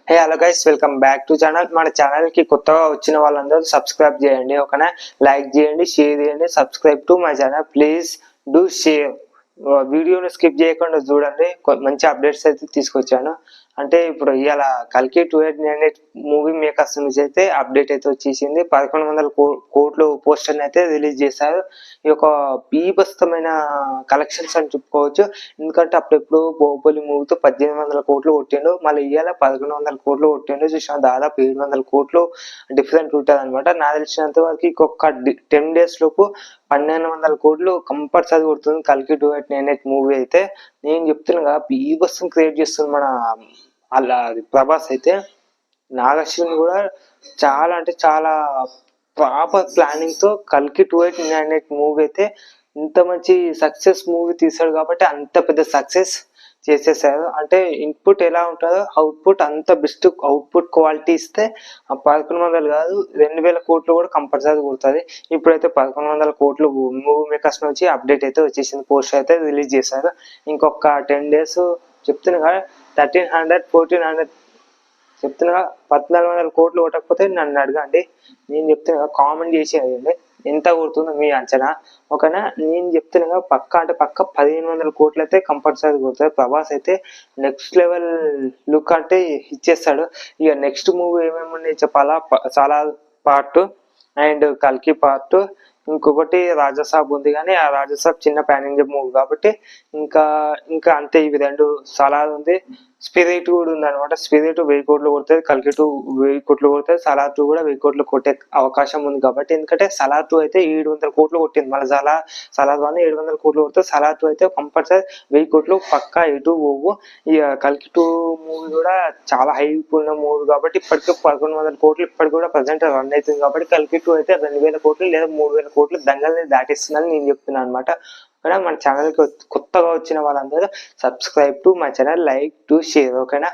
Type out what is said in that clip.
Hey hello guys, welcome back to channel. మన channel కి కొత్తగా వచ్చిన వాళ్ళందరూ సబ్స్క్రైబ్ చేయండి, ఓకేనా? లైక్ చేయండి, షేర్ చేయండి, subscribe to my channel. Please do share. వీడియోని స్కిప్ చేయకుండా చూడండి, మంచి అప్డేట్స్ అయితే తీసుకొచ్చాను. అంటే ఇప్పుడు ఇవాళ కల్కి 2898 మూవీ మేకర్స్ నుంచి అయితే అప్డేట్ అయితే వచ్చేసింది. 1100 కోట్లు పోస్టర్ అయితే రిలీజ్ చేశారు. ఈ యొక్క బీభత్సమైన కలెక్షన్స్ అని చెప్పుకోవచ్చు. ఎందుకంటే అప్పుడెప్పుడు బాహుబలి మూవీతో 1800 కోట్లు కొట్టిండు, మళ్ళీ ఇవాళ 1100 కోట్లు కొట్టిండు. చూసిన దాదాపు 700 కోట్లు డిఫరెంట్ ఉంటుంది అనమాట. నాకు తెలిసినంత వరకు ఇంకొక 10 days లోపు 1200 కోట్లు కంపల్సరీ కొడుతుంది కల్కి 2898 మూవీ అయితే. నేను చెప్తున్నా బీభత్సం క్రియేట్ చేస్తుంది మన అలా ప్రభాస్ అయితే. నాగశ్విన్ కూడా చాలా అంటే చాలా ప్రాపర్ ప్లానింగ్ తో కల్కి 2898 మూవీ అయితే ఇంత మంచి సక్సెస్ మూవీ తీశాడు కాబట్టి అంత పెద్ద సక్సెస్ చేసేసారు. అంటే ఇన్పుట్ ఎలా ఉంటుందో అవుట్పుట్ అంత బెస్ట్ అవుట్పుట్ క్వాలిటీ ఇస్తే 1100 కాదు 2000 కోట్లు కూడా కంపల్సరీ కొడుతుంది. ఇప్పుడైతే 1100 కోట్లు మూవీ మేకర్స్ నుంచి అప్డేట్ అయితే వచ్చేసింది, పోస్టర్ అయితే రిలీజ్ చేశారు. ఇంకొక 10 days చెప్తున్నా 1300 1400 చెప్తున్నా. 1400 కోట్లు కొట్టకపోతే నన్ను అడగండి, నేను చెప్తున్నా కామెంట్ చేసేయండి ఎంత కొడుతుందో మీ అంచనా, ఓకేనా? నేను చెప్తున్నా పక్క అంటే పక్క 1500 కోట్లు అయితే కంపల్సరీ కొడుతుంది. ప్రభాస్ అయితే నెక్స్ట్ లెవెల్ లుక్ అంటే ఇచ్చేస్తాడు. ఇక నెక్స్ట్ మూవీ ఏమేమి ఉన్నాయి చెప్పాలా? చాలా పార్ట్ అండ్ కల్కి పార్ట్, ఇంకొకటి రాజాసాబ్ ఉంది. కానీ ఆ రాజాసాబ్ చిన్న పాన్ ఇండియా మూవీ కాబట్టి ఇంకా ఇంకా అంతే. ఇవి రెండు. సలార్ ఉంది, స్పిరిట్ కూడా ఉంది అనమాట. స్పిరిట్ 1000 కోట్లు కొడుతుంది, కల్కి 2 1000 కోట్లు కొడుతుంది, సలార్ 2 కూడా 1000 కోట్లు కొట్టే అవకాశం ఉంది కాబట్టి. ఎందుకంటే సలార్ 2 అయితే 700 కోట్లు కొట్టింది, మళ్ళీ సలార్ 1 700 కోట్లు కొడుతుంది, సలార్ 2 అయితే కంపల్సరీ 1000 కోట్లు పక్కా ఎటు పోవు. ఇక కల్కి 2 మూవీ కూడా చాలా హైప్ ఉన్న మూవీ కాబట్టి ఇప్పటికే 1100 కోట్లు ఇప్పటికి కూడా ప్రజెంట్ రన్ అవుతుంది కాబట్టి కల్కి 2 అయితే 2000 కోట్లు లేదా 3000 కోట్లు దంగల్ని దాటిస్తుందని నేను చెప్తున్నాను అనమాట. మన ఛానల్కి కొత్తగా వచ్చిన వాళ్ళందరూ subscribe to my channel, like to share, ఓకేనా?